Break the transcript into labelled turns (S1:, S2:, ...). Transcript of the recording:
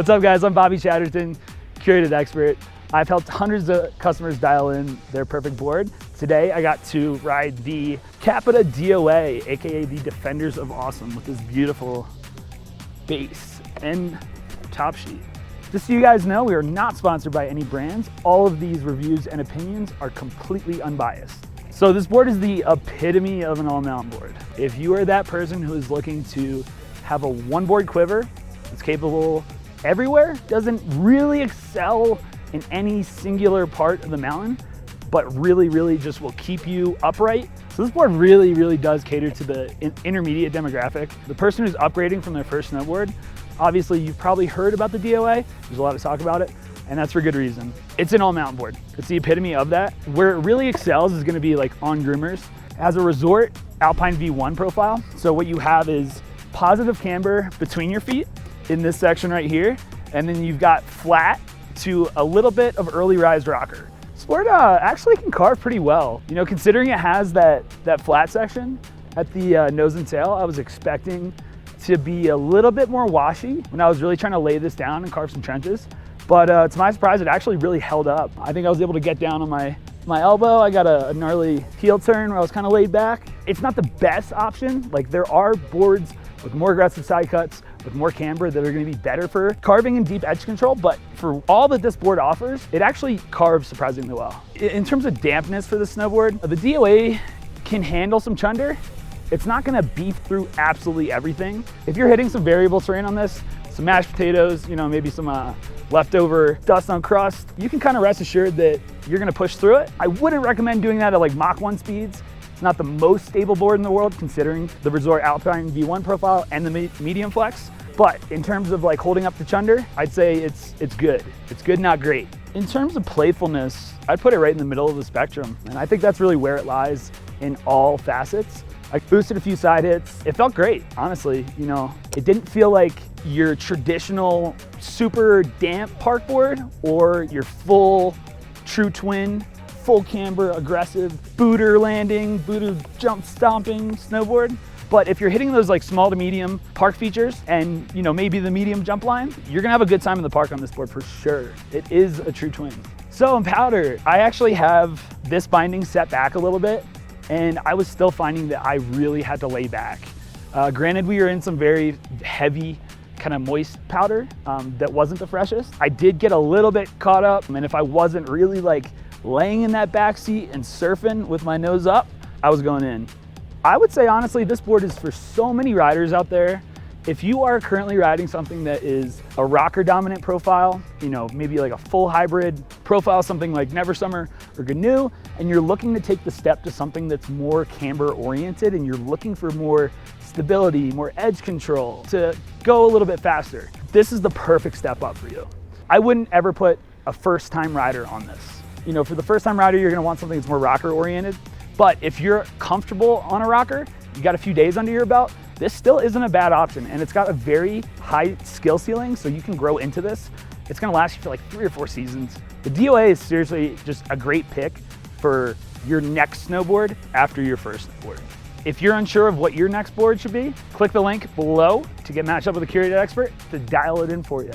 S1: What's up guys, I'm Bobby Chatterton, Curated expert. I've helped hundreds of customers dial in their perfect board. Today I got to ride the CAPiTA DOA, aka the Defenders of Awesome, with this beautiful base and top sheet. Just so you guys know, we are not sponsored by any brands. All of these reviews and opinions are completely unbiased. So this board is the epitome of an all-mountain board. If you are that person who is looking to have a one-board quiver that's capable everywhere, doesn't really excel in any singular part of the mountain, but really just will keep you upright. So this board really does cater to the intermediate demographic. The person who's upgrading from their first snowboard. Obviously you've probably heard about the DOA, there's a lot of talk about it, and that's for good reason. It's an all mountain board. It's the epitome of that. Where it really excels is gonna be like on groomers. As a resort, Alpine V1 profile. So what you have is positive camber between your feet in this section right here, and then you've got flat to a little bit of early rise rocker. This board actually can carve pretty well. You know, considering it has that flat section at the nose and tail, I was expecting to be a little bit more washy when I was really trying to lay this down and carve some trenches. But to my surprise, it actually really held up. I think I was able to get down on my elbow. I got a gnarly heel turn where I was kind of laid back. It's not the best option. Like, there are boards with more aggressive side cuts, with more camber, that are gonna be better for carving and deep edge control, but for all that this board offers, it actually carves surprisingly well. In terms of dampness for the snowboard, the DOA can handle some chunder. It's not gonna beef through absolutely everything. If you're hitting some variable terrain on this, some mashed potatoes, you know, maybe some leftover dust on crust, you can kind of rest assured that you're gonna push through it. I wouldn't recommend doing that at like Mach 1 speeds. It's not the most stable board in the world considering the Resort Alpine V1 profile and the medium flex. But in terms of like holding up to chunder, I'd say it's good. It's good, not great. In terms of playfulness, I'd put it right in the middle of the spectrum. And I think that's really where it lies in all facets. I boosted a few side hits. It felt great, honestly. You know, it didn't feel like your traditional super damp park board or your full true twin, full camber, aggressive booter landing, booter jump stomping snowboard. But if you're hitting those like small to medium park features and, you know, maybe the medium jump line, you're gonna have a good time in the park on this board for sure. It is a true twin. So in powder, I actually have this binding set back a little bit, and I was still finding that I really had to lay back. Granted, we were in some very heavy, kind of moist powder that wasn't the freshest. I did get a little bit caught up, and if I wasn't really like laying in that back seat and surfing with my nose up, I was going in. I would say honestly, this board is for so many riders out there. If you are currently riding something that is a rocker dominant profile, you know, maybe like a full hybrid profile, something like Never Summer or GNU, and you're looking to take the step to something that's more camber oriented and you're looking for more stability, more edge control, to go a little bit faster, this is the perfect step up for you. I wouldn't ever put a first time rider on this. You know, for the first time rider, you're gonna want something that's more rocker oriented. But if you're comfortable on a rocker, you got a few days under your belt, this still isn't a bad option. And it's got a very high skill ceiling, so you can grow into this. It's gonna last you for like 3 or 4 seasons. The DOA is seriously just a great pick for your next snowboard after your first snowboard. If you're unsure of what your next board should be, click the link below to get matched up with a Curated expert to dial it in for you.